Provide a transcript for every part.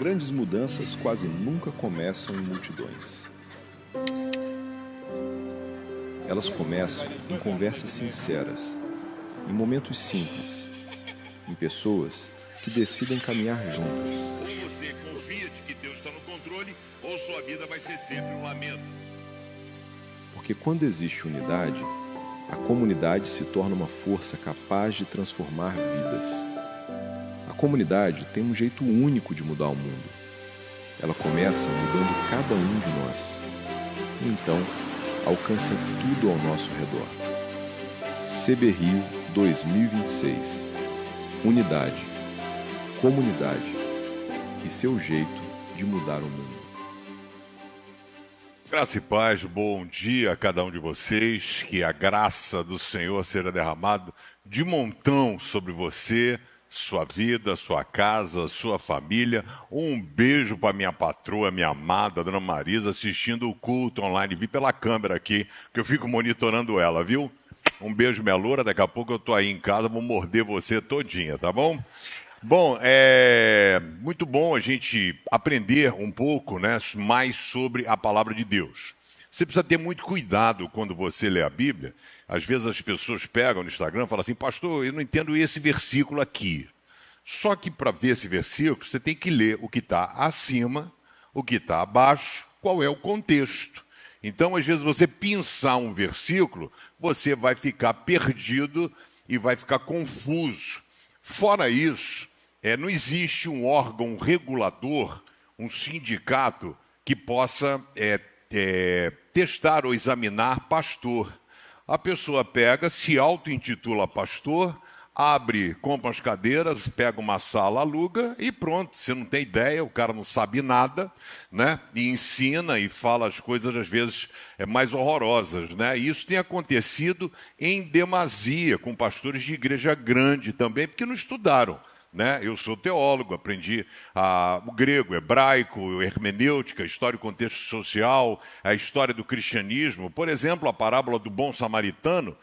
grandes mudanças quase nunca começam em multidões. Elas começam em conversas sinceras, em momentos simples, em pessoas que decidem caminhar juntas. Ou você confia de que Deus está no controle, ou sua vida vai ser sempre um lamento. Porque quando existe unidade, a comunidade se torna uma força capaz de transformar vidas. A comunidade tem um jeito único de mudar o mundo. Ela começa mudando cada um de nós. E então, alcança tudo ao nosso redor. CB Rio 2026. Unidade, comunidade e seu jeito de mudar o mundo. Graça e paz, bom dia a cada um de vocês. Que a graça do Senhor seja derramada de montão sobre você, sua vida, sua casa, sua família. Um beijo para minha patroa, minha amada, Dona Marisa, assistindo o culto online. Vi pela câmera aqui, que eu fico monitorando ela, viu? Um beijo, minha loura. Daqui a pouco eu tô aí em casa, vou morder você todinha, tá bom? Bom, é muito bom a gente aprender um pouco, né, mais sobre a palavra de Deus. Você precisa ter muito cuidado quando você lê a Bíblia. Às vezes as pessoas pegam no Instagram e falam assim, pastor, eu não entendo esse versículo aqui. Só que para ver esse versículo, você tem que ler o que está acima, o que está abaixo, qual é o contexto. Então, às vezes, você pensar um versículo, você vai ficar perdido e vai ficar confuso. Fora isso, não existe um órgão regulador, um sindicato, que possa testar ou examinar pastor. A pessoa pega, se auto-intitula pastor, abre, compra as cadeiras, pega uma sala, aluga e pronto. Você não tem ideia, o cara não sabe nada, né? E ensina e fala as coisas, às vezes, mais horrorosas, né? E isso tem acontecido em demasia com pastores de igreja grande também, porque não estudaram. Né? Eu sou teólogo, aprendi o grego, o hebraico, a hermenêutica, a história e contexto social, a história do cristianismo. Por exemplo, a parábola do bom samaritano,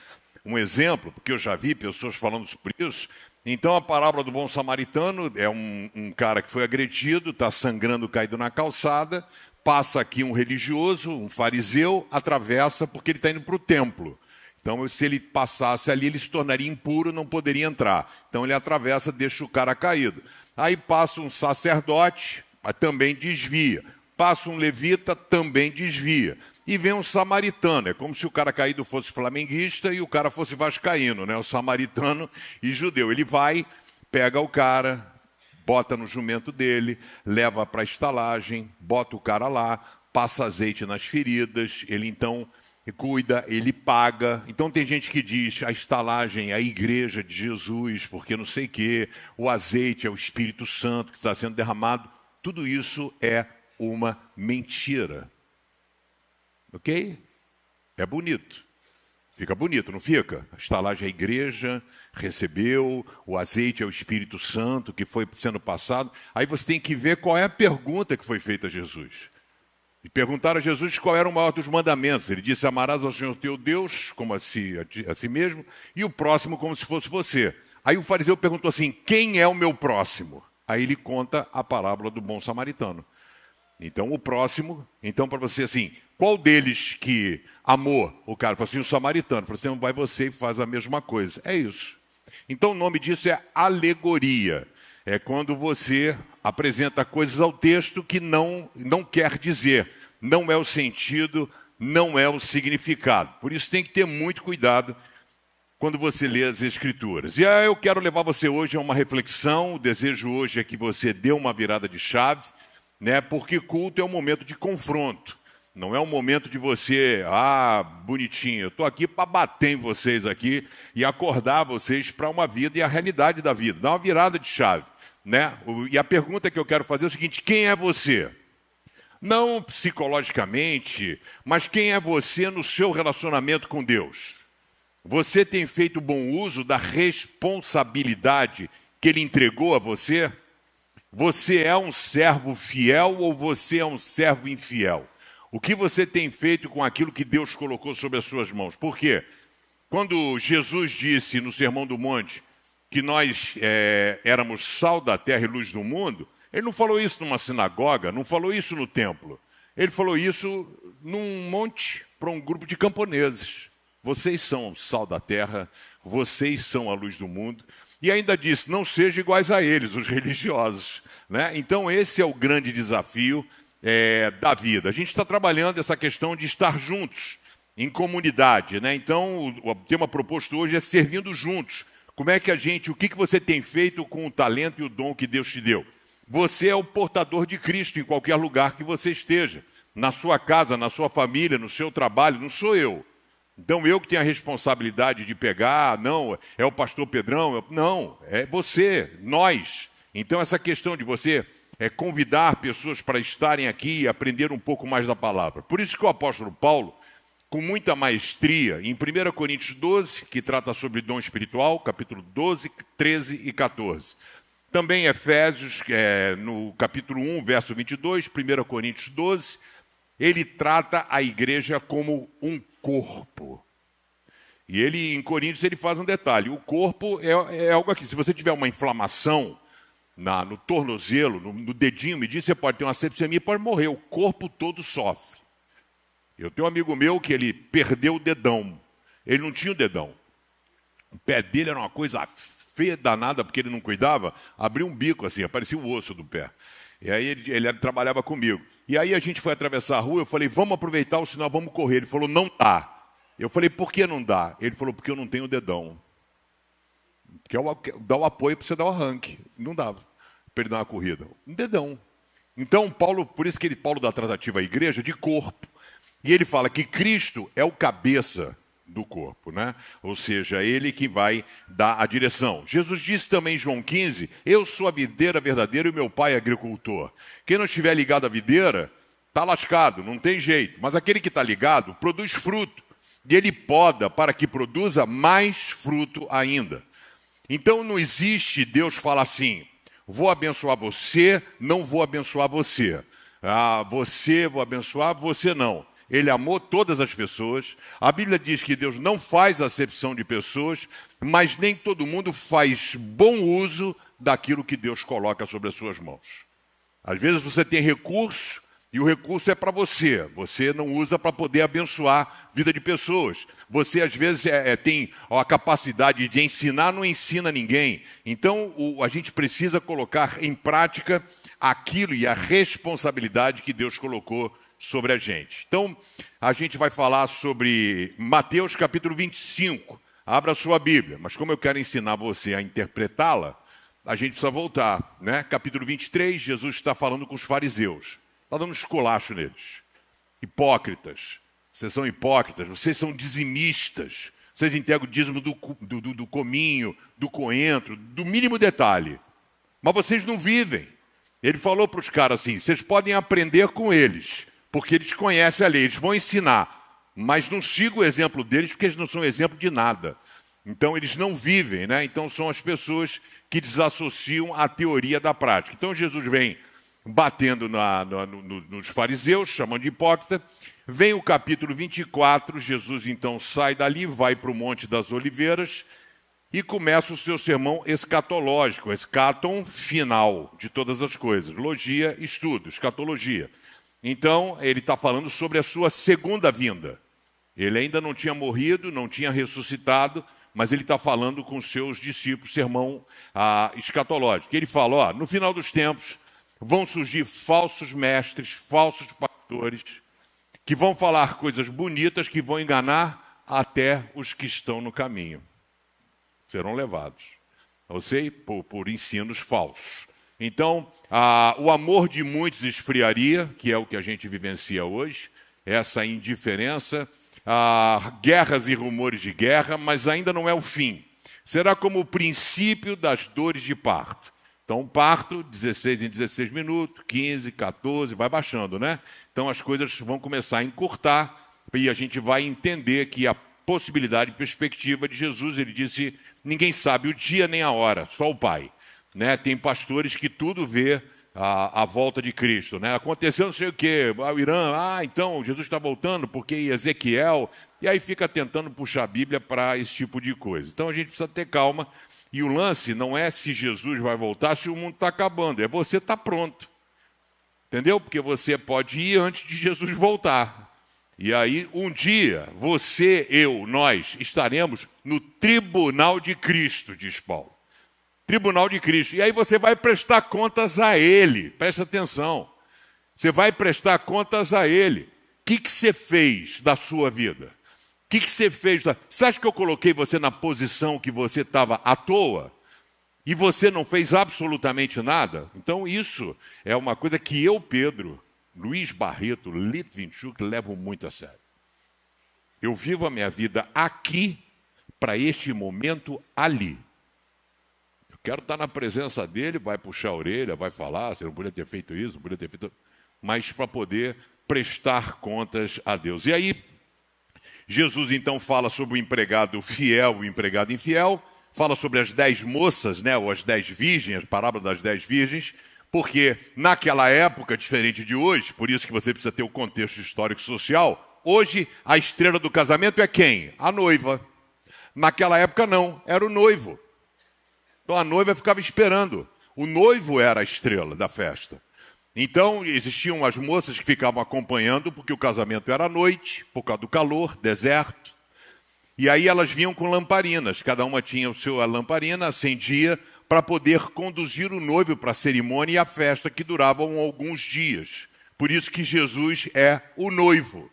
um exemplo, porque eu já vi pessoas falando sobre isso. Então, a parábola do bom samaritano é um cara que foi agredido, está sangrando, caído na calçada, passa aqui um religioso, um fariseu, atravessa porque ele está indo para o templo. Então, se ele passasse ali, ele se tornaria impuro, não poderia entrar. Então, ele atravessa, deixa o cara caído. Aí passa um sacerdote, também desvia. Passa um levita, também desvia. E vem um samaritano. É como se o cara caído fosse flamenguista e o cara fosse vascaíno, né? O samaritano e judeu. Ele vai, pega o cara, bota no jumento dele, leva para a estalagem, bota o cara lá, passa azeite nas feridas, ele então cuida, ele paga. Então tem gente que diz a estalagem é a igreja de Jesus, porque não sei o quê, o azeite é o Espírito Santo que está sendo derramado. Tudo isso é uma mentira. Ok? É bonito. Fica bonito, não fica? A estalagem é a igreja, recebeu, o azeite é o Espírito Santo que foi sendo passado. Aí você tem que ver qual é a pergunta que foi feita a Jesus. E perguntaram a Jesus qual era o maior dos mandamentos. Ele disse, amarás ao Senhor teu Deus, como a si mesmo, e o próximo como se fosse você. Aí o fariseu perguntou assim, quem é o meu próximo? Aí ele conta a parábola do bom samaritano. Então o próximo, então para você assim, qual deles que amou o cara? Falou assim, o samaritano. Falou assim, não vai você e faz a mesma coisa. É isso. Então o nome disso é alegoria. É quando você apresenta coisas ao texto que não quer dizer, não é o sentido, não é o significado. Por isso tem que ter muito cuidado quando você lê as Escrituras. E eu quero levar você hoje a uma reflexão, o desejo hoje é que você dê uma virada de chave, né? Porque culto é um momento de confronto, não é um momento de você, bonitinho, eu estou aqui para bater em vocês aqui e acordar vocês para uma vida e a realidade da vida, dar uma virada de chave. Né? E a pergunta que eu quero fazer é o seguinte, quem é você? Não psicologicamente, mas quem é você no seu relacionamento com Deus? Você tem feito bom uso da responsabilidade que Ele entregou a você? Você é um servo fiel ou você é um servo infiel? O que você tem feito com aquilo que Deus colocou sobre as suas mãos? Por quê? Quando Jesus disse no Sermão do Monte que nós éramos sal da terra e luz do mundo, Ele não falou isso numa sinagoga, não falou isso no templo. Ele falou isso num monte para um grupo de camponeses. Vocês são o sal da terra, vocês são a luz do mundo. E ainda disse, não sejam iguais a eles, os religiosos. Né? Então esse é o grande desafio da vida. A gente está trabalhando essa questão de estar juntos, em comunidade. Né? Então o tema proposto hoje é servindo juntos. Como é que o que você tem feito com o talento e o dom que Deus te deu? Você é o portador de Cristo em qualquer lugar que você esteja. Na sua casa, na sua família, no seu trabalho, não sou eu. Então eu que tenho a responsabilidade de pegar, não, é o pastor Pedrão, não, é você, nós. Então essa questão de você convidar pessoas para estarem aqui e aprender um pouco mais da palavra. Por isso que o apóstolo Paulo, com muita maestria, em 1 Coríntios 12, que trata sobre dom espiritual, capítulo 12, 13 e 14. Também Efésios, no capítulo 1, verso 22, 1 Coríntios 12, ele trata a igreja como um corpo. E ele, em Coríntios, ele faz um detalhe. O corpo é algo aqui. Se você tiver uma inflamação no tornozelo, no dedinho medinho, você pode ter uma sepsemia e pode morrer. O corpo todo sofre. Eu tenho um amigo meu que ele perdeu o dedão. Ele não tinha o dedão. O pé dele era uma coisa feia danada, porque ele não cuidava. Abriu um bico assim, aparecia o osso do pé. E aí ele trabalhava comigo. E aí a gente foi atravessar a rua, eu falei, vamos aproveitar o sinal, vamos correr. Ele falou, não dá. Eu falei, por que não dá? Ele falou, porque eu não tenho dedão. Que dá o apoio para você dar o arranque. Não dava para ele dar uma corrida. Um dedão. Então, Paulo, por isso que Paulo dá tratativa à igreja de corpo. E ele fala que Cristo é o cabeça do corpo, né? Ou seja, ele que vai dar a direção. Jesus disse também em João 15, eu sou a videira verdadeira e o meu pai é agricultor. Quem não estiver ligado à videira, está lascado, não tem jeito. Mas aquele que está ligado, produz fruto. E ele poda para que produza mais fruto ainda. Então não existe Deus falar assim, vou abençoar você, não vou abençoar você. Você vou abençoar, você não. Ele amou todas as pessoas. A Bíblia diz que Deus não faz acepção de pessoas, mas nem todo mundo faz bom uso daquilo que Deus coloca sobre as suas mãos. Às vezes você tem recurso e o recurso é para você. Você não usa para poder abençoar a vida de pessoas. Você às vezes tem a capacidade de ensinar, não ensina ninguém. Então a gente precisa colocar em prática aquilo e a responsabilidade que Deus colocou sobre a gente. Então, a gente vai falar sobre Mateus capítulo 25. Abra a sua Bíblia, mas como eu quero ensinar você a interpretá-la, a gente precisa voltar, né? Capítulo 23, Jesus está falando com os fariseus. Está dando um esculacho neles. Hipócritas. Vocês são hipócritas, vocês são dizimistas. Vocês entregam o dízimo do cominho, do coentro, do mínimo detalhe. Mas vocês não vivem. Ele falou para os caras assim, vocês podem aprender com eles, porque eles conhecem a lei, eles vão ensinar, mas não siga o exemplo deles, porque eles não são exemplo de nada. Então, eles não vivem, né? Então, são as pessoas que desassociam a teoria da prática. Então, Jesus vem batendo nos fariseus, chamando de hipócrita. Vem o capítulo 24, Jesus, então, sai dali, vai para o Monte das Oliveiras e começa o seu sermão escatológico, escaton, final de todas as coisas. Logia, estudo, escatologia. Então, ele está falando sobre a sua segunda vinda. Ele ainda não tinha morrido, não tinha ressuscitado, mas ele está falando com os seus discípulos, sermão escatológico. Ele fala, no final dos tempos, vão surgir falsos mestres, falsos pastores, que vão falar coisas bonitas, que vão enganar até os que estão no caminho. Serão levados, eu sei, por ensinos falsos. Então, o amor de muitos esfriaria, que é o que a gente vivencia hoje, essa indiferença, guerras e rumores de guerra, mas ainda não é o fim. Será como o princípio das dores de parto. Então, parto, 16 em 16 minutos, 15, 14, vai baixando, né? Então, as coisas vão começar a encurtar e a gente vai entender que a possibilidade e perspectiva de Jesus, ele disse, ninguém sabe o dia nem a hora, só o Pai. Né? Tem pastores que tudo vê a volta de Cristo. Né? Aconteceu não sei o quê, o Irã, então Jesus está voltando porque Ezequiel, e aí fica tentando puxar a Bíblia para esse tipo de coisa. Então a gente precisa ter calma E o lance não é se Jesus vai voltar, se o mundo está acabando, é você estar pronto. Entendeu? Porque você pode ir antes de Jesus voltar. E aí, um dia, você, eu, nós, estaremos no tribunal de Cristo, diz Paulo. Tribunal de Cristo. E aí você vai prestar contas a Ele. Presta atenção. Você vai prestar contas a Ele. O que você fez da sua vida? O que você fez? Você acha que eu coloquei você na posição que você estava à toa? E você não fez absolutamente nada? Então isso é uma coisa que eu, Pedro, Luiz Barreto, Litvinchuk, levo muito a sério. Eu vivo a minha vida aqui para este momento ali. Eu quero estar na presença dele, vai puxar a orelha, vai falar, você não podia ter feito isso, não podia ter feito... Mas para poder prestar contas a Deus. E aí, Jesus então fala sobre o empregado fiel e o empregado infiel, fala sobre as 10 moças, né, ou as 10 virgens, a parábola das 10 virgens, porque naquela época, diferente de hoje, por isso que você precisa ter o contexto histórico e social, hoje a estrela do casamento é quem? A noiva. Naquela época não, era o noivo. Então a noiva ficava esperando. O noivo era a estrela da festa. Então existiam as moças que ficavam acompanhando, porque o casamento era à noite, por causa do calor, deserto. E aí elas vinham com lamparinas, cada uma tinha a lamparina, acendia, para poder conduzir o noivo para a cerimônia e a festa, que duravam alguns dias. Por isso que Jesus é o noivo.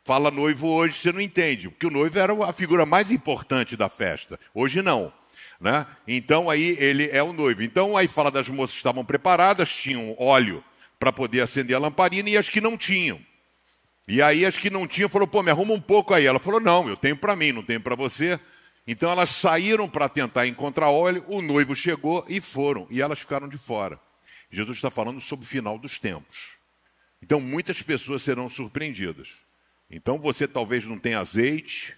Fala noivo hoje, você não entende, porque o noivo era a figura mais importante da festa. Hoje não. Né? Então aí ele é o noivo. Então aí fala das moças que estavam preparadas, tinham óleo para poder acender a lamparina, e as que não tinham. E aí as que não tinham falou, pô, me arruma um pouco aí. Ela falou, não, eu tenho para mim, não tenho para você. Então elas saíram para tentar encontrar óleo, o noivo chegou e foram, e elas ficaram de fora. Jesus está falando sobre o final dos tempos. Então muitas pessoas serão surpreendidas. Então você talvez não tenha azeite,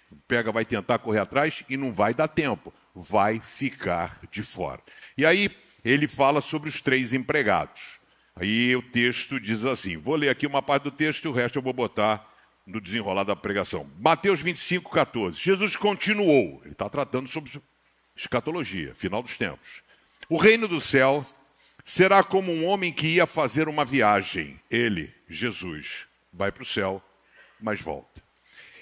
vai tentar correr atrás e não vai dar tempo. Vai ficar de fora. E aí ele fala sobre os 3 empregados. Aí o texto diz assim, vou ler aqui uma parte do texto e o resto eu vou botar no desenrolar da pregação. Mateus 25, 14. Jesus continuou, ele está tratando sobre escatologia, final dos tempos. O reino do céu será como um homem que ia fazer uma viagem. Ele, Jesus, vai para o céu, mas volta.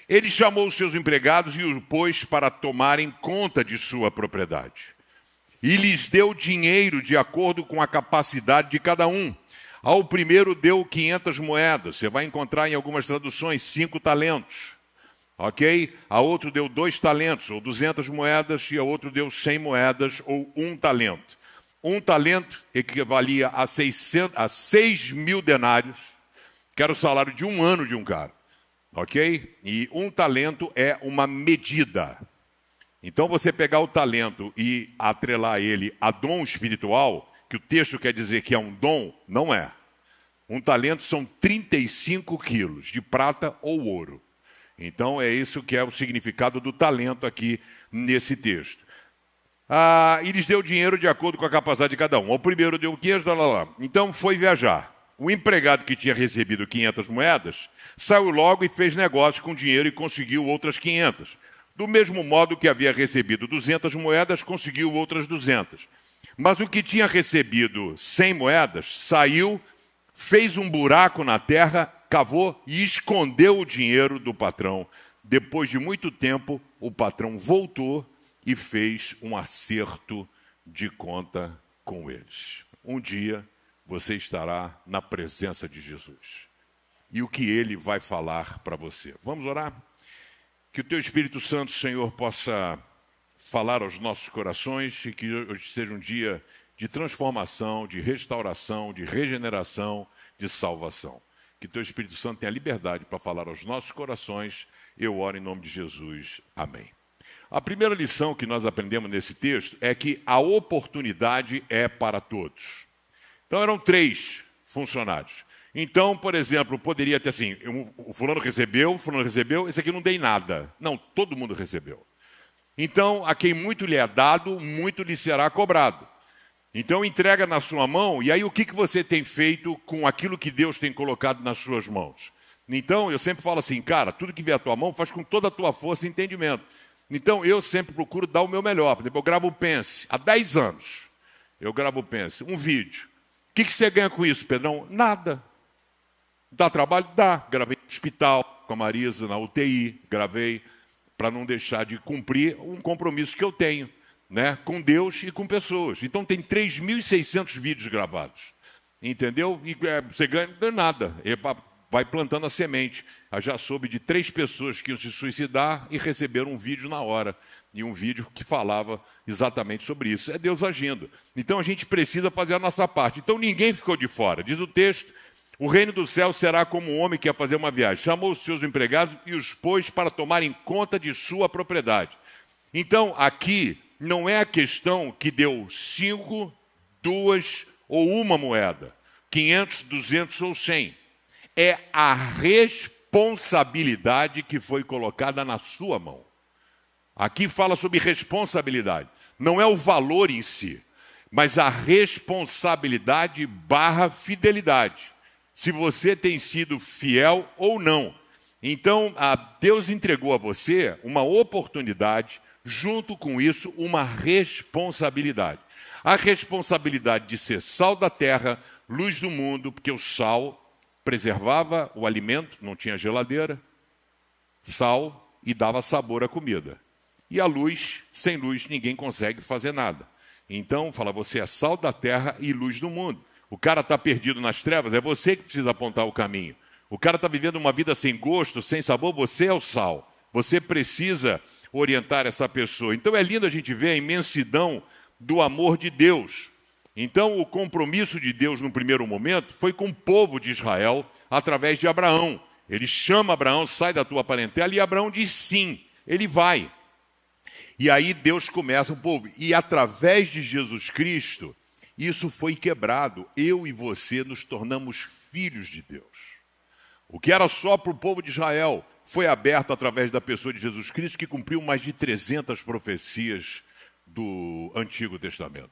Ele chamou os seus empregados e os pôs para tomarem conta de sua propriedade. E lhes deu dinheiro de acordo com a capacidade de cada um. Ao primeiro deu 500 moedas. Você vai encontrar em algumas traduções 5 talentos. Ok? A outro deu 2 talentos, ou 200 moedas, e a outro deu 100 moedas, ou 1 talento. 1 talento equivalia a 6 mil denários, que era o salário de um ano de um cara. Ok? E 1 talento é uma medida. Então você pegar o talento e atrelar ele a dom espiritual, que o texto quer dizer que é um dom, não é. 1 talento são 35 quilos de prata ou ouro. Então é isso que é o significado do talento aqui nesse texto. E lhes deu dinheiro de acordo com a capacidade de cada um. Ao primeiro deu 500, Então foi viajar. O empregado que tinha recebido 500 moedas saiu logo e fez negócio com dinheiro e conseguiu outras 500. Do mesmo modo que havia recebido 200 moedas, conseguiu outras 200. Mas o que tinha recebido 100 moedas saiu, fez um buraco na terra, cavou e escondeu o dinheiro do patrão. Depois de muito tempo, o patrão voltou e fez um acerto de conta com eles. Um dia você estará na presença de Jesus. E o que ele vai falar para você? Vamos orar? Que o teu Espírito Santo, Senhor, possa falar aos nossos corações e que hoje seja um dia de transformação, de restauração, de regeneração, de salvação. Que o teu Espírito Santo tenha liberdade para falar aos nossos corações. Eu oro em nome de Jesus. Amém. A primeira lição que nós aprendemos nesse texto é que a oportunidade é para todos. Então eram 3 funcionários. Então, por exemplo, poderia ter assim, o fulano recebeu, esse aqui não dei nada. Não, todo mundo recebeu. Então, a quem muito lhe é dado, muito lhe será cobrado. Então, entrega na sua mão, e aí o que você tem feito com aquilo que Deus tem colocado nas suas mãos? Então, eu sempre falo assim, cara, tudo que vier à tua mão, faz com toda a tua força e entendimento. Então, eu sempre procuro dar o meu melhor. Por exemplo, eu gravo o Pense, há 10 anos. Eu gravo o Pense, um vídeo. O que você ganha com isso, Pedrão? Nada. Dá trabalho? Dá. Gravei no hospital, com a Marisa, na UTI. Gravei para não deixar de cumprir um compromisso que eu tenho, né, com Deus e com pessoas. Então, tem 3.600 vídeos gravados. Entendeu? E você ganha nada. Vai plantando a semente. Eu já soube de 3 pessoas que iam se suicidar e receberam um vídeo na hora. E um vídeo que falava exatamente sobre isso. É Deus agindo. Então a gente precisa fazer a nossa parte. Então ninguém ficou de fora. Diz o texto, o reino do céu será como um homem que ia fazer uma viagem. Chamou os seus empregados e os pôs para tomarem conta de sua propriedade. Então aqui não é a questão que deu 5, 2 ou 1 moeda. 500, 200 ou 100. É a responsabilidade que foi colocada na sua mão. Aqui fala sobre responsabilidade. Não é o valor em si, mas a responsabilidade / fidelidade. Se você tem sido fiel ou não. Então, Deus entregou a você uma oportunidade, junto com isso, uma responsabilidade. A responsabilidade de ser sal da terra, luz do mundo, porque o sal preservava o alimento, não tinha geladeira, sal e dava sabor à comida. E a luz, sem luz, ninguém consegue fazer nada. Então, fala, você é sal da terra e luz do mundo. O cara está perdido nas trevas, é você que precisa apontar o caminho. O cara está vivendo uma vida sem gosto, sem sabor, você é o sal. Você precisa orientar essa pessoa. Então, é lindo a gente ver a imensidão do amor de Deus. Então, o compromisso de Deus, no primeiro momento, foi com o povo de Israel, através de Abraão. Ele chama Abraão, sai da tua parentela, e Abraão diz sim, ele vai. E aí Deus começa o povo. E através de Jesus Cristo, isso foi quebrado. Eu e você nos tornamos filhos de Deus. O que era só para o povo de Israel foi aberto através da pessoa de Jesus Cristo, que cumpriu mais de 300 profecias do Antigo Testamento.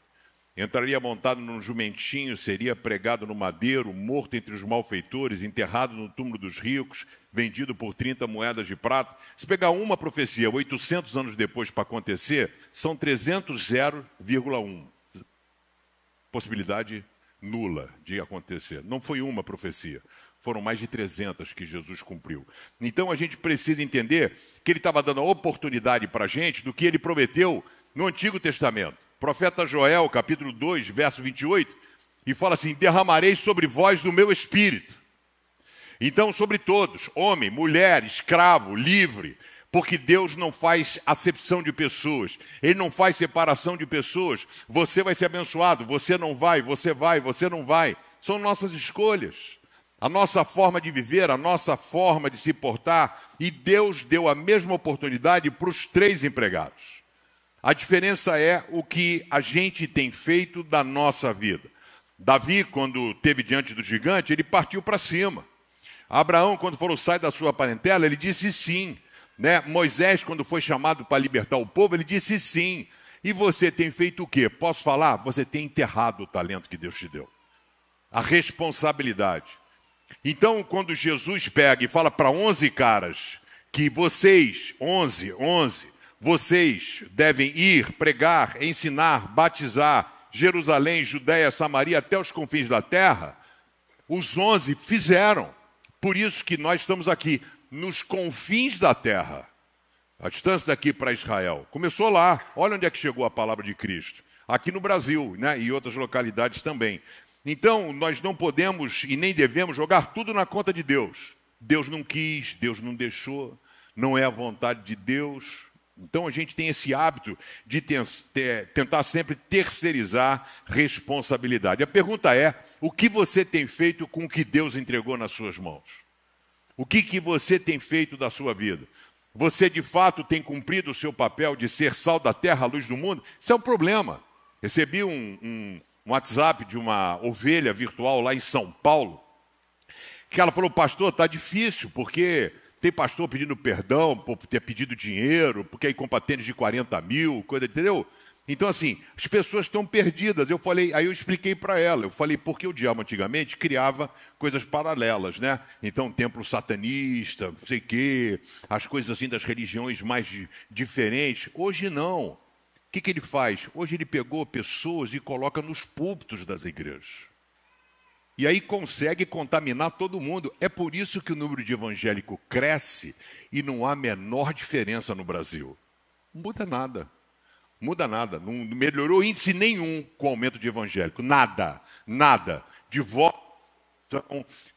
Entraria montado num jumentinho, seria pregado no madeiro, morto entre os malfeitores, enterrado no túmulo dos ricos, vendido por 30 moedas de prata. Se pegar uma profecia 800 anos depois para acontecer, são 300,1. Possibilidade nula de acontecer. Não foi uma profecia. Foram mais de 300 que Jesus cumpriu. Então a gente precisa entender que ele estava dando a oportunidade para a gente do que ele prometeu no Antigo Testamento. Profeta Joel, capítulo 2, verso 28, e fala assim, derramarei sobre vós do meu espírito. Então, sobre todos, homem, mulher, escravo, livre, porque Deus não faz acepção de pessoas, Ele não faz separação de pessoas. Você vai ser abençoado, você não vai, você não vai. São nossas escolhas, a nossa forma de viver, a nossa forma de se portar, e Deus deu a mesma oportunidade para os 3 empregados. A diferença é o que a gente tem feito da nossa vida. Davi, quando esteve diante do gigante, ele partiu para cima. Abraão, quando falou, sai da sua parentela, ele disse sim. Né? Moisés, quando foi chamado para libertar o povo, ele disse sim. E você tem feito o quê? Posso falar? Você tem enterrado o talento que Deus te deu. A responsabilidade. Então, quando Jesus pega e fala para 11 caras que vocês, 11, vocês devem ir, pregar, ensinar, batizar, Jerusalém, Judéia, Samaria, até os confins da terra, os 11 fizeram. Por isso que nós estamos aqui, nos confins da terra. A distância daqui para Israel. Começou lá. Olha onde é que chegou a palavra de Cristo. Aqui no Brasil, né? E outras localidades também. Então, nós não podemos e nem devemos jogar tudo na conta de Deus. Deus não quis, Deus não deixou, não é a vontade de Deus. Então, a gente tem esse hábito de tentar sempre terceirizar responsabilidade. A pergunta é, o que você tem feito com o que Deus entregou nas suas mãos? O que você tem feito da sua vida? Você, de fato, tem cumprido o seu papel de ser sal da terra, a luz do mundo? Isso é um problema. Recebi um WhatsApp de uma ovelha virtual lá em São Paulo, que ela falou, pastor, está difícil, porque tem pastor pedindo perdão por ter pedido dinheiro, porque aí compra tênis de 40 mil, coisa, entendeu? Então, assim, as pessoas estão perdidas. Aí eu expliquei para ela, eu falei, porque o diabo antigamente criava coisas paralelas, né? Então, templo satanista, não sei o quê, as coisas assim das religiões mais diferentes. Hoje não. O que ele faz? Hoje ele pegou pessoas e coloca nos púlpitos das igrejas. E aí consegue contaminar todo mundo. É por isso que o número de evangélico cresce e não há a menor diferença no Brasil. Não muda nada. Muda nada, não melhorou índice nenhum com o aumento de evangélico, nada. Divórcio,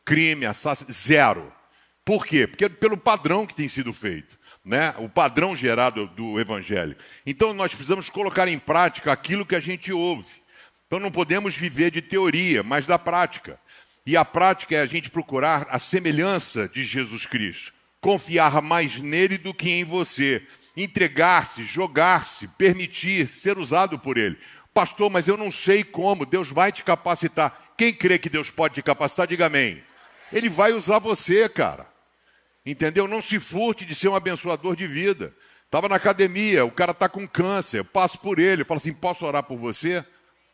crime, assassinato, zero. Por quê? Porque pelo padrão que tem sido feito, né? O padrão gerado do evangelho. Então nós precisamos colocar em prática aquilo que a gente ouve. Então não podemos viver de teoria, mas da prática. E a prática é a gente procurar a semelhança de Jesus Cristo, confiar mais nele do que em você. Entregar-se, jogar-se, permitir ser usado por ele. Pastor, mas eu não sei como, Deus vai te capacitar. Quem crê que Deus pode te capacitar, diga amém. Ele vai usar você, cara. Entendeu? Não se furte de ser um abençoador de vida. Estava na academia, o cara está com câncer, eu passo por ele, eu falo assim, posso orar por você?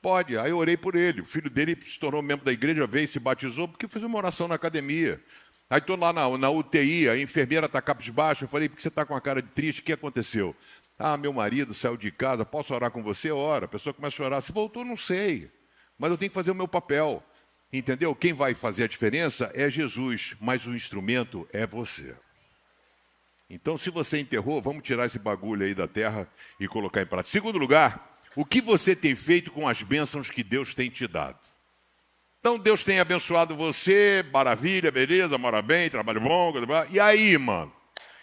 Pode. Aí eu orei por ele. O filho dele se tornou membro da igreja, veio e se batizou, porque fez uma oração na academia. Aí estou lá na UTI, a enfermeira está cabisbaixa, eu falei, por que você está com a cara de triste, o que aconteceu? Ah, meu marido saiu de casa, posso orar com você? Ora. A pessoa começa a chorar, se voltou, não sei, mas eu tenho que fazer o meu papel, entendeu? Quem vai fazer a diferença é Jesus, mas o instrumento é você. Então, se você enterrou, vamos tirar esse bagulho aí da terra e colocar em prática. Segundo lugar, o que você tem feito com as bênçãos que Deus tem te dado? Então, Deus tem abençoado você, maravilha, beleza, mora bem, trabalho bom, e aí, mano?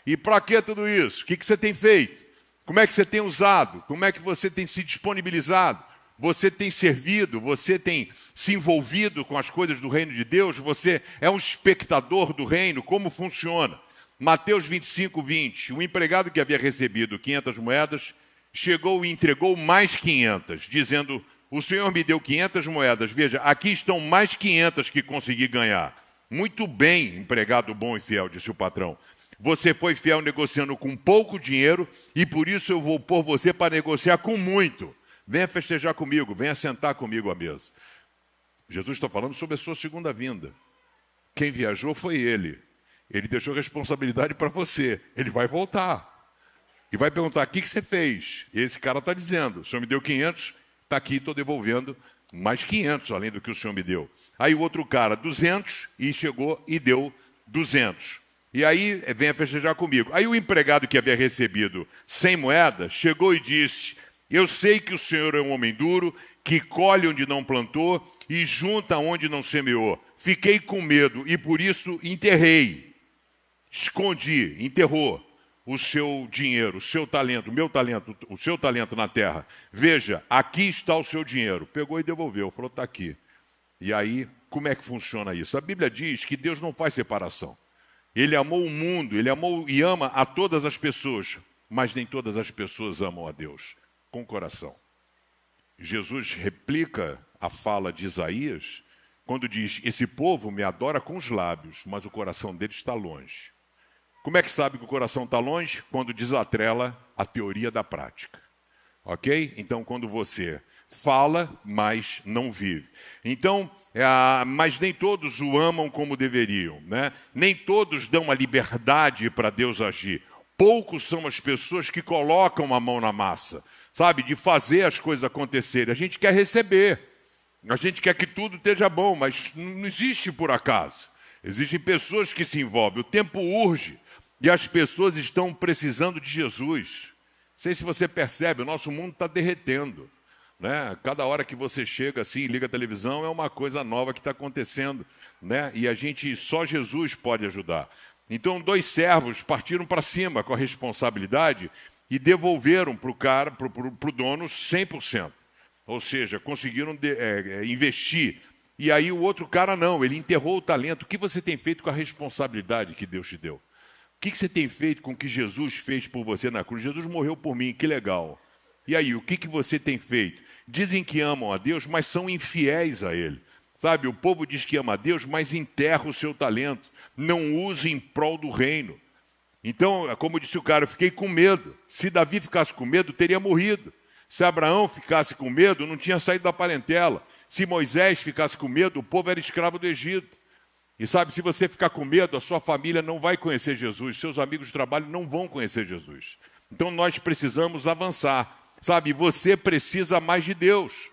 E para que tudo isso? O que você tem feito? Como é que você tem usado? Como é que você tem se disponibilizado? Você tem servido? Você tem se envolvido com as coisas do reino de Deus? Você é um espectador do reino? Como funciona? Mateus 25, 20. O empregado que havia recebido 500 moedas chegou e entregou mais 500, dizendo... O Senhor me deu 500 moedas, veja, aqui estão mais 500 que consegui ganhar. Muito bem, empregado bom e fiel, disse o patrão. Você foi fiel negociando com pouco dinheiro e por isso eu vou pôr você para negociar com muito. Venha festejar comigo, venha sentar comigo à mesa. Jesus está falando sobre a sua segunda vinda. Quem viajou foi ele. Ele deixou responsabilidade para você. Ele vai voltar. E vai perguntar, o que você fez? E esse cara está dizendo, o Senhor me deu 500... Está aqui, estou devolvendo mais 500, além do que o Senhor me deu. Aí o outro cara, 200, e chegou e deu 200. E aí, venha festejar comigo. Aí o empregado que havia recebido 100 moedas, chegou e disse, eu sei que o Senhor é um homem duro, que colhe onde não plantou e junta onde não semeou. Fiquei com medo e por isso enterrei, escondi, enterrou o seu dinheiro, o seu talento, o meu talento, o seu talento na terra. Veja, aqui está o seu dinheiro. Pegou e devolveu, falou, está aqui. E aí, como é que funciona isso? A Bíblia diz que Deus não faz separação. Ele amou o mundo, ele amou e ama a todas as pessoas, mas nem todas as pessoas amam a Deus com o coração. Jesus replica a fala de Isaías quando diz, esse povo me adora com os lábios, mas o coração dele está longe. Como é que sabe que o coração está longe? Quando desatrela a teoria da prática. Ok? Então, quando você fala, mas não vive. Então, mas nem todos o amam como deveriam, né? Nem todos dão a liberdade para Deus agir. Poucos são as pessoas que colocam a mão na massa, sabe? De fazer as coisas acontecerem. A gente quer receber. A gente quer que tudo esteja bom, mas não existe por acaso. Existem pessoas que se envolvem. O tempo urge. E as pessoas estão precisando de Jesus. Não sei se você percebe, o nosso mundo está derretendo, né? Cada hora que você chega assim e liga a televisão é uma coisa nova que está acontecendo, né? E só Jesus pode ajudar. Então 2 servos partiram para cima com a responsabilidade e devolveram para o dono 100%. Ou seja, conseguiram investir. E aí o outro cara não, ele enterrou o talento. O que você tem feito com a responsabilidade que Deus te deu? O que você tem feito com o que Jesus fez por você na cruz? Jesus morreu por mim, que legal. E aí, o que você tem feito? Dizem que amam a Deus, mas são infiéis a Ele. Sabe, o povo diz que ama a Deus, mas enterra o seu talento. Não usa em prol do reino. Então, como disse o cara, eu fiquei com medo. Se Davi ficasse com medo, teria morrido. Se Abraão ficasse com medo, não tinha saído da parentela. Se Moisés ficasse com medo, o povo era escravo do Egito. E sabe, se você ficar com medo, a sua família não vai conhecer Jesus, seus amigos de trabalho não vão conhecer Jesus. Então nós precisamos avançar. Sabe, você precisa mais de Deus.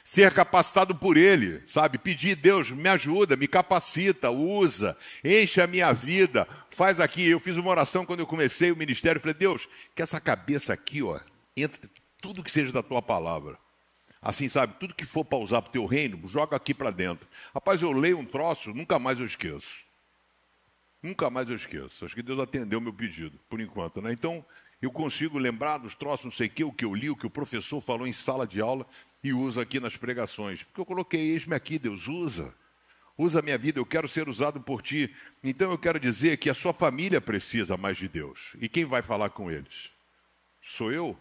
Ser capacitado por Ele, sabe? Pedir, Deus, me ajuda, me capacita, usa, enche a minha vida, faz aqui. Eu fiz uma oração quando eu comecei o ministério, falei, Deus, que essa cabeça aqui, ó, entre tudo que seja da Tua palavra. Assim, sabe, tudo que for para usar para o Teu reino, joga aqui para dentro. Rapaz, eu leio um troço, nunca mais eu esqueço. Nunca mais eu esqueço. Acho que Deus atendeu o meu pedido, por enquanto, né? Então, eu consigo lembrar dos troços, não sei o que eu li, o que o professor falou em sala de aula e uso aqui nas pregações. Porque eu coloquei, eis-me aqui, Deus, usa. Usa a minha vida, eu quero ser usado por Ti. Então eu quero dizer que a sua família precisa mais de Deus. E quem vai falar com eles? Sou eu?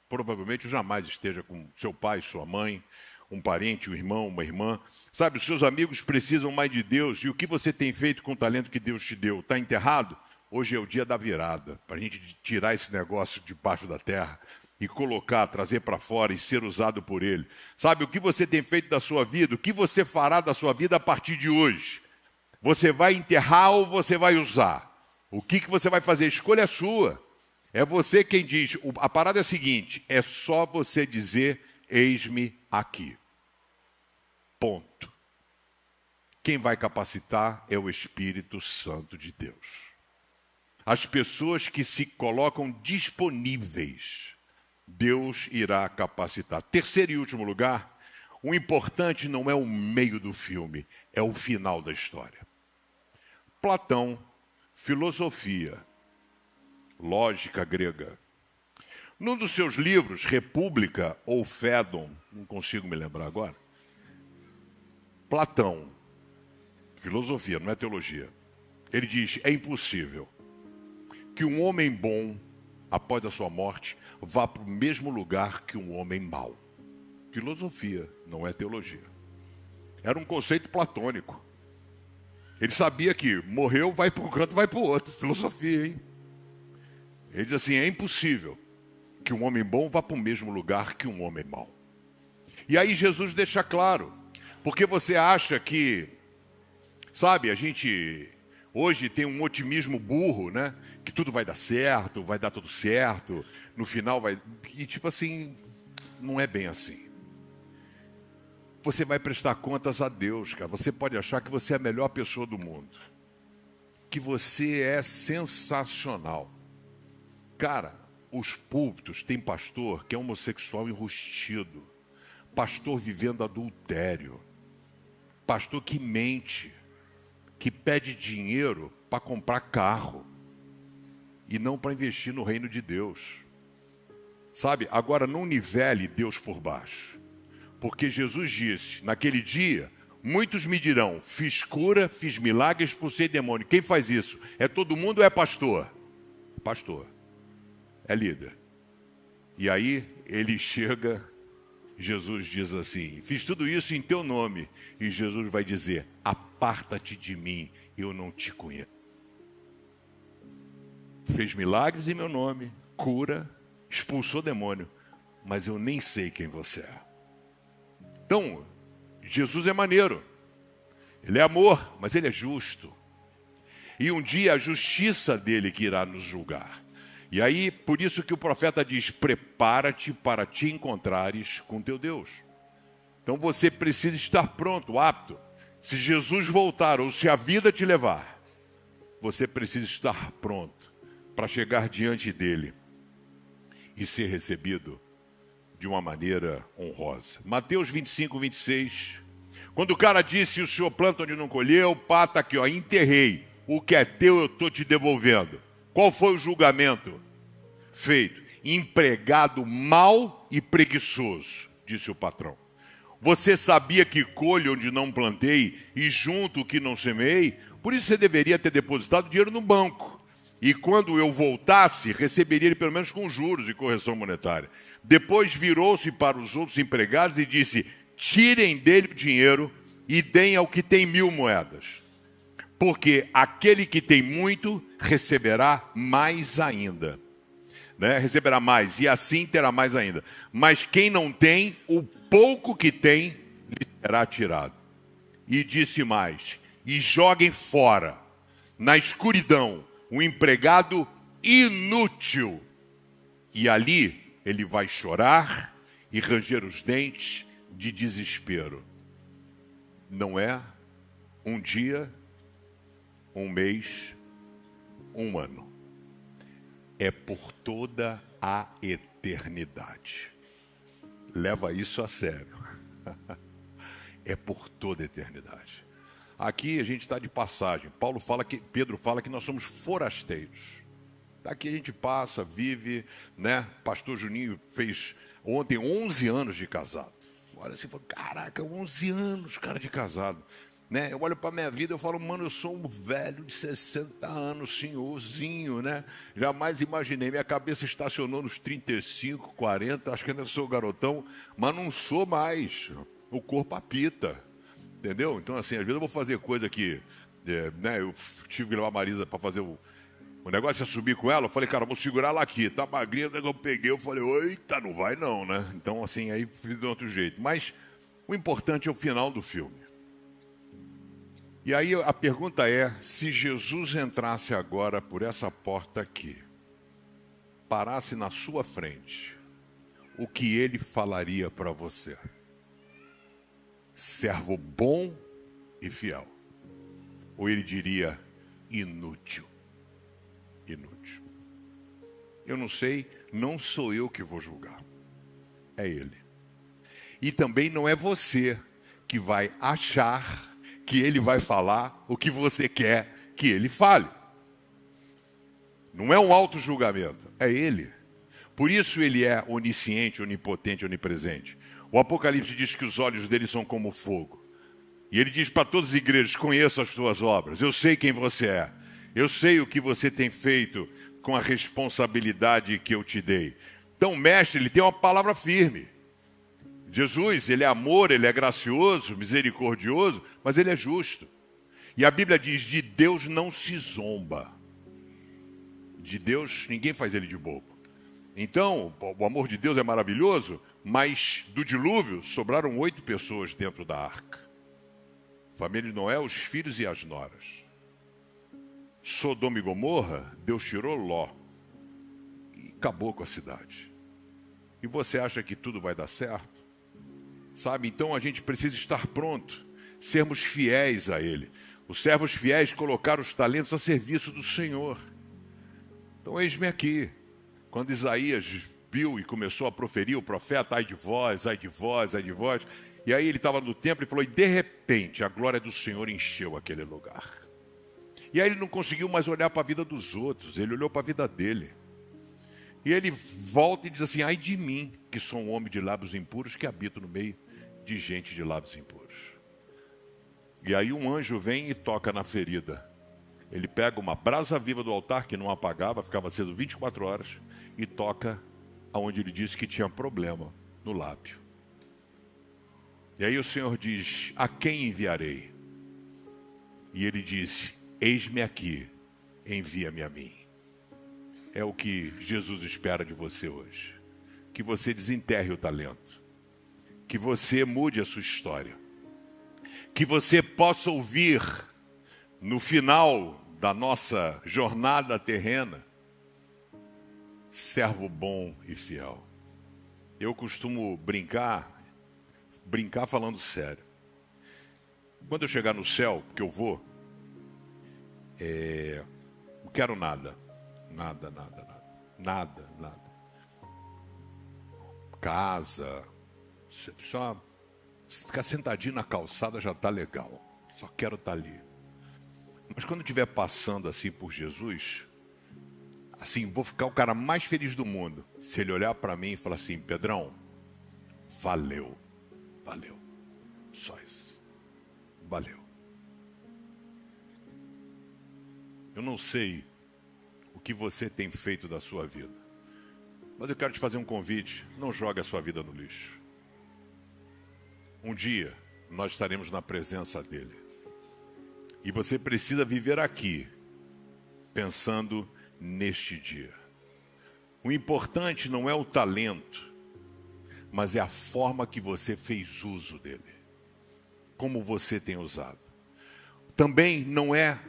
Provavelmente eu jamais esteja com seu pai, sua mãe, um parente, um irmão, uma irmã. Sabe, os seus amigos precisam mais de Deus. E o que você tem feito com o talento que Deus te deu? Está enterrado? Hoje é o dia da virada, para a gente tirar esse negócio debaixo da terra e colocar, trazer para fora e ser usado por Ele. Sabe, o que você tem feito da sua vida, o que você fará da sua vida a partir de hoje? Você vai enterrar ou você vai usar? O que você vai fazer? A escolha é sua. É você quem diz. A parada é a seguinte, é só você dizer, eis-me aqui. Ponto. Quem vai capacitar é o Espírito Santo de Deus. As pessoas que se colocam disponíveis, Deus irá capacitar. Terceiro e último lugar, o importante não é o meio do filme, é o final da história. Platão, filosofia, lógica grega. Num dos seus livros, República ou Fédon, não consigo me lembrar agora, Platão, filosofia, não é teologia, ele diz, é impossível que um homem bom, após a sua morte, vá para o mesmo lugar que um homem mau. Filosofia, não é teologia. Era um conceito platônico. Ele sabia que morreu, vai para um canto, vai para o outro. Filosofia, hein? Ele diz assim, é impossível que um homem bom vá para o mesmo lugar que um homem mau. E aí Jesus deixa claro, porque você acha que, sabe, a gente hoje tem um otimismo burro, né? Que tudo vai dar certo, vai dar tudo certo, no final vai... E tipo assim, não é bem assim. Você vai prestar contas a Deus, cara. Você pode achar que você é a melhor pessoa do mundo. Que você é sensacional. Cara, os púlpitos tem pastor que é homossexual enrustido. Pastor vivendo adultério. Pastor que mente. Que pede dinheiro para comprar carro. E não para investir no reino de Deus. Sabe, agora não nivele Deus por baixo. Porque Jesus disse, naquele dia, muitos me dirão, fiz cura, fiz milagres, expulsei demônio. Quem faz isso? É todo mundo ou é pastor? Pastor. É líder. E aí ele chega, Jesus diz assim, fiz tudo isso em teu nome. E Jesus vai dizer, aparta-te de mim, eu não te conheço. Fez milagres em meu nome, cura, expulsou demônio, mas eu nem sei quem você é. Então, Jesus é maneiro, Ele é amor, mas Ele é justo. E um dia a justiça dele que irá nos julgar. E aí, por isso que o profeta diz, prepara-te para te encontrares com teu Deus. Então você precisa estar pronto, apto. Se Jesus voltar ou se a vida te levar, você precisa estar pronto para chegar diante dele e ser recebido de uma maneira honrosa. Mateus 25, 26. Quando o cara disse, o senhor planta onde não colheu, pá, tá aqui, ó, enterrei. O que é teu eu estou te devolvendo. Qual foi o julgamento feito? Empregado mau e preguiçoso, disse o patrão. Você sabia que colho onde não plantei e junto o que não semeei? Por isso você deveria ter depositado dinheiro no banco. E quando eu voltasse, receberia ele pelo menos com juros e correção monetária. Depois virou-se para os outros empregados e disse, tirem dele o dinheiro e deem ao que tem 1000 moedas. Porque aquele que tem muito receberá mais ainda. né? Receberá mais, e assim terá mais ainda. Mas quem não tem, o pouco que tem, lhe será tirado. E disse mais: e joguem fora, na escuridão, o empregado inútil. E ali ele vai chorar e ranger os dentes de desespero. Não é um dia, um mês, um ano. É por toda a eternidade. Leva isso a sério. É por toda a eternidade. Aqui a gente está de passagem. Pedro fala que nós somos forasteiros. Daqui a gente passa, vive, né? Pastor Juninho fez ontem 11 anos de casado. Olha assim, caraca, 11 anos, cara, de casado. Né? Eu olho para a minha vida e falo, mano, eu sou um velho de 60 anos, senhorzinho, né? Jamais imaginei, minha cabeça estacionou nos 35, 40, acho que ainda sou garotão, mas não sou mais. O corpo apita, entendeu? Então, assim, às vezes eu vou fazer coisa que, né? Eu tive que levar a Marisa para fazer o negócio é subir com ela, eu falei, cara, vou segurar ela aqui, tá magrinha, daí eu peguei, eu falei, eita, não vai não, né? Então, assim, aí fiz de outro jeito. Mas o importante é o final do filme. E aí a pergunta é, se Jesus entrasse agora por essa porta aqui, parasse na sua frente, o que ele falaria para você? Servo bom e fiel. Ou ele diria, inútil. Inútil. Eu não sei, não sou eu que vou julgar. É ele. E também não é você que vai achar que ele vai falar o que você quer que ele fale. Não é um auto-julgamento, é ele. Por isso ele é onisciente, onipotente, onipresente. O Apocalipse diz que os olhos dele são como fogo. E ele diz para todas as igrejas, conheço as tuas obras, eu sei quem você é. Eu sei o que você tem feito com a responsabilidade que eu te dei. Então, o mestre, ele tem uma palavra firme. Jesus, ele é amor, ele é gracioso, misericordioso, mas ele é justo. E a Bíblia diz, de Deus não se zomba. De Deus, ninguém faz ele de bobo. Então, o amor de Deus é maravilhoso, mas do dilúvio sobraram 8 pessoas dentro da arca. Família de Noé, os filhos e as noras. Sodoma e Gomorra, Deus tirou Ló e acabou com a cidade. E você acha que tudo vai dar certo? Sabe, então a gente precisa estar pronto, sermos fiéis a Ele. Os servos fiéis colocaram os talentos a serviço do Senhor. Então eis-me aqui. Quando Isaías viu e começou a proferir o profeta, ai de vós, ai de vós, ai de vós. E aí ele estava no templo e falou, e de repente a glória do Senhor encheu aquele lugar. E aí ele não conseguiu mais olhar para a vida dos outros, ele olhou para a vida dele. E ele volta e diz assim, ai de mim, que sou um homem de lábios impuros, que habito no meio de gente de lábios impuros. E aí um anjo vem e toca na ferida. Ele pega uma brasa viva do altar, que não apagava, ficava aceso 24 horas, e toca aonde ele disse que tinha problema, no lábio. E aí o Senhor diz, a quem enviarei? E ele disse, eis-me aqui, envia-me a mim. É o que Jesus espera de você hoje. Que você desenterre o talento. Que você mude a sua história. Que você possa ouvir, no final da nossa jornada terrena, servo bom e fiel. Eu costumo brincar falando sério. Quando eu chegar no céu, porque eu vou, não quero nada. Nada. Casa, só ficar sentadinho na calçada já está legal. Só quero estar ali. Mas quando eu estiver passando assim por Jesus, assim, vou ficar o cara mais feliz do mundo. Se ele olhar para mim e falar assim, Pedrão, valeu. Só isso. Valeu. Eu não sei o que você tem feito da sua vida, mas eu quero te fazer um convite, não jogue a sua vida no lixo. Um dia, nós estaremos na presença dele. E você precisa viver aqui, pensando neste dia. O importante não é o talento, mas é a forma que você fez uso dele. Como você tem usado. Também não é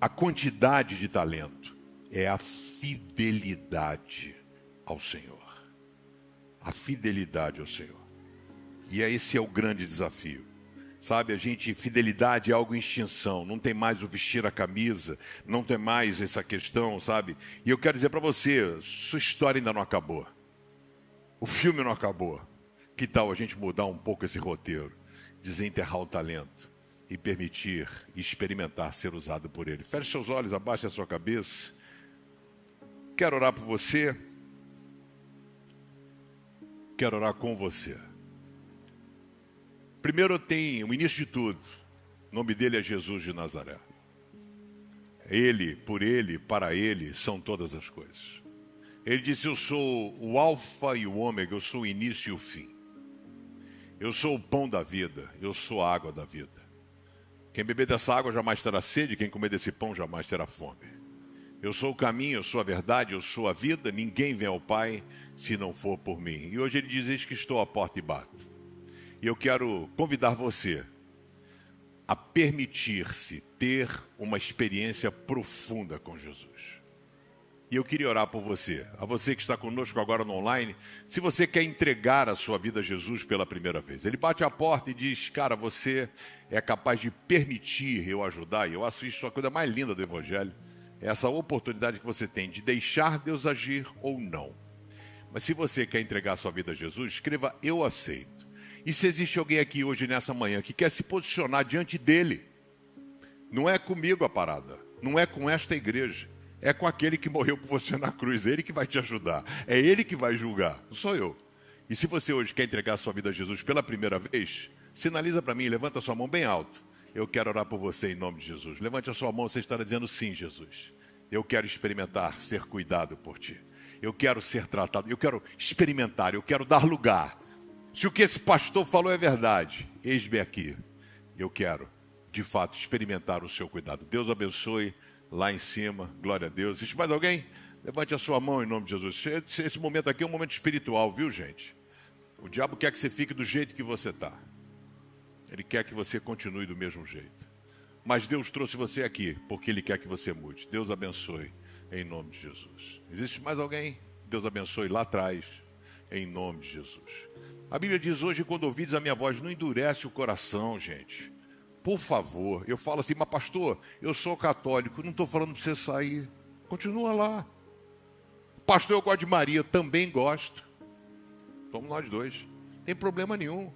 a quantidade de talento, é a fidelidade ao Senhor. A fidelidade ao Senhor. E esse é o grande desafio. Sabe, fidelidade é algo em extinção. Não tem mais o vestir a camisa, não tem mais essa questão, sabe? E eu quero dizer para você, sua história ainda não acabou. O filme não acabou. Que tal a gente mudar um pouco esse roteiro? Desenterrar o talento e permitir e experimentar ser usado por ele. Feche seus olhos, abaixe a sua cabeça. Quero orar por você. Quero orar com você. Primeiro tem o início de tudo. O nome dele é Jesus de Nazaré. Ele, por ele, para ele, são todas as coisas. Ele disse, eu sou o alfa e o ômega, eu sou o início e o fim. Eu sou o pão da vida, eu sou a água da vida. Quem beber dessa água jamais terá sede, quem comer desse pão jamais terá fome. Eu sou o caminho, eu sou a verdade, eu sou a vida, ninguém vem ao Pai se não for por mim. E hoje ele diz, eis que estou à porta e bato. E eu quero convidar você a permitir-se ter uma experiência profunda com Jesus. E eu queria orar por você, a você que está conosco agora no online, se você quer entregar a sua vida a Jesus pela primeira vez. Ele bate a porta e diz, cara, você é capaz de permitir eu ajudar, e eu acho isso a coisa mais linda do Evangelho, essa oportunidade que você tem de deixar Deus agir ou não. Mas se você quer entregar a sua vida a Jesus, escreva, eu aceito. E se existe alguém aqui hoje, nessa manhã, que quer se posicionar diante dele, não é comigo a parada, não é com esta igreja, é com aquele que morreu por você na cruz, é ele que vai te ajudar, é ele que vai julgar, não sou eu. E se você hoje quer entregar a sua vida a Jesus pela primeira vez, sinaliza para mim, levanta a sua mão bem alto. Eu quero orar por você em nome de Jesus. Levante a sua mão, você estará dizendo sim, Jesus. Eu quero experimentar ser cuidado por ti. Eu quero ser tratado, eu quero experimentar, eu quero dar lugar. Se o que esse pastor falou é verdade, eis-me aqui. Eu quero, de fato, experimentar o seu cuidado. Deus abençoe lá em cima, glória a Deus. Existe mais alguém? Levante a sua mão em nome de Jesus. Esse momento aqui é um momento espiritual, viu, gente? O diabo quer que você fique do jeito que você está. Ele quer que você continue do mesmo jeito. Mas Deus trouxe você aqui, porque Ele quer que você mude. Deus abençoe, em nome de Jesus. Existe mais alguém? Deus abençoe lá atrás, em nome de Jesus. A Bíblia diz hoje, quando ouvides a minha voz, não endurece o coração, gente. Por favor, eu falo assim, mas pastor, eu sou católico, não estou falando para você sair. Continua lá. Pastor, eu gosto de Maria, também gosto. Somos nós dois. Não tem problema nenhum.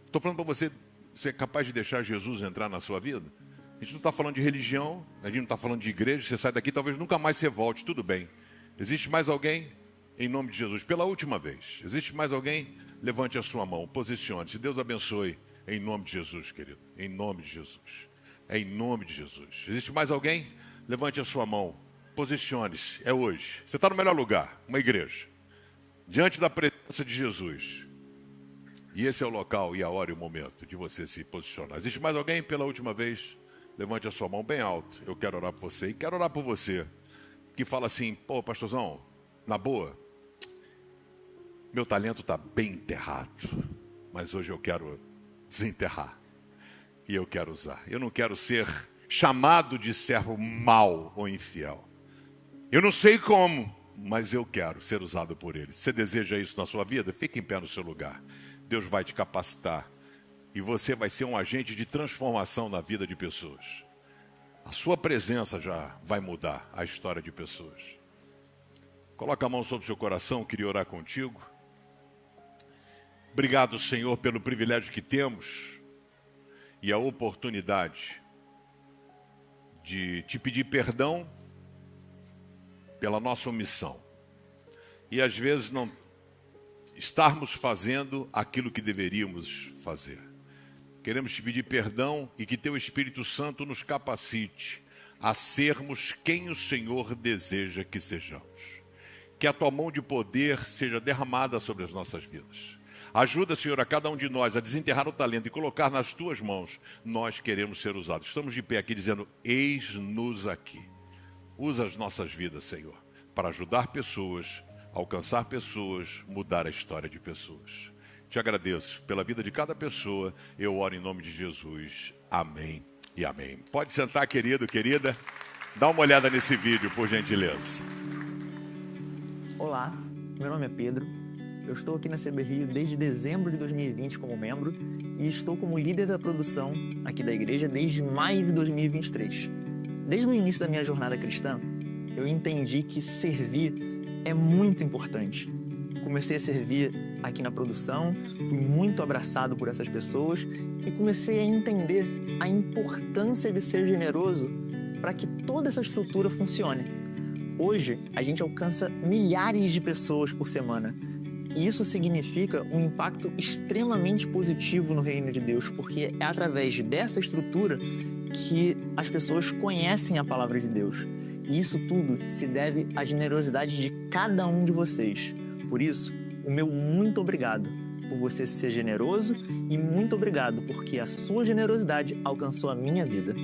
Estou falando para você ser capaz de deixar Jesus entrar na sua vida. A gente não está falando de religião, a gente não está falando de igreja. Você sai daqui, talvez nunca mais você volte, tudo bem. Existe mais alguém? Em nome de Jesus, pela última vez. Existe mais alguém? Levante a sua mão, posicione-se. Deus abençoe, em nome de Jesus, querido. Em nome de Jesus. É em nome de Jesus. Existe mais alguém? Levante a sua mão, posicione-se. É hoje. Você está no melhor lugar, uma igreja. Diante da presença de Jesus. E esse é o local e a hora e o momento de você se posicionar. Existe mais alguém? Pela última vez, levante a sua mão bem alto. Eu quero orar por você. E quero orar por você que fala assim, pô, pastorzão, na boa, meu talento está bem enterrado, mas hoje eu quero desenterrar e eu quero usar. Eu não quero ser chamado de servo mau ou infiel. Eu não sei como, mas eu quero ser usado por Ele. Você deseja isso na sua vida? Fique em pé no seu lugar. Deus vai te capacitar e você vai ser um agente de transformação na vida de pessoas. A sua presença já vai mudar a história de pessoas. Coloca a mão sobre o seu coração, queria orar contigo. Obrigado, Senhor, pelo privilégio que temos e a oportunidade de te pedir perdão pela nossa omissão. E às vezes não estarmos fazendo aquilo que deveríamos fazer. Queremos te pedir perdão e que teu Espírito Santo nos capacite a sermos quem o Senhor deseja que sejamos. Que a tua mão de poder seja derramada sobre as nossas vidas. Ajuda, Senhor, a cada um de nós a desenterrar o talento e colocar nas tuas mãos. Nós queremos ser usados. Estamos de pé aqui dizendo, eis-nos aqui. Usa as nossas vidas, Senhor, para ajudar pessoas, alcançar pessoas, mudar a história de pessoas. Te agradeço pela vida de cada pessoa. Eu oro em nome de Jesus. Amém e amém. Pode sentar, querido, querida. Dá uma olhada nesse vídeo, por gentileza. Olá, meu nome é Pedro. Eu estou aqui na CB Rio desde dezembro de 2020 como membro e estou como líder da produção aqui da igreja desde maio de 2023. Desde o início da minha jornada cristã, eu entendi que servir é muito importante. Comecei a servir aqui na produção, fui muito abraçado por essas pessoas e comecei a entender a importância de ser generoso para que toda essa estrutura funcione. Hoje, a gente alcança milhares de pessoas por semana e isso significa um impacto extremamente positivo no reino de Deus, porque é através dessa estrutura que as pessoas conhecem a palavra de Deus. E isso tudo se deve à generosidade de cada um de vocês. Por isso, o meu muito obrigado por você ser generoso e muito obrigado porque a sua generosidade alcançou a minha vida.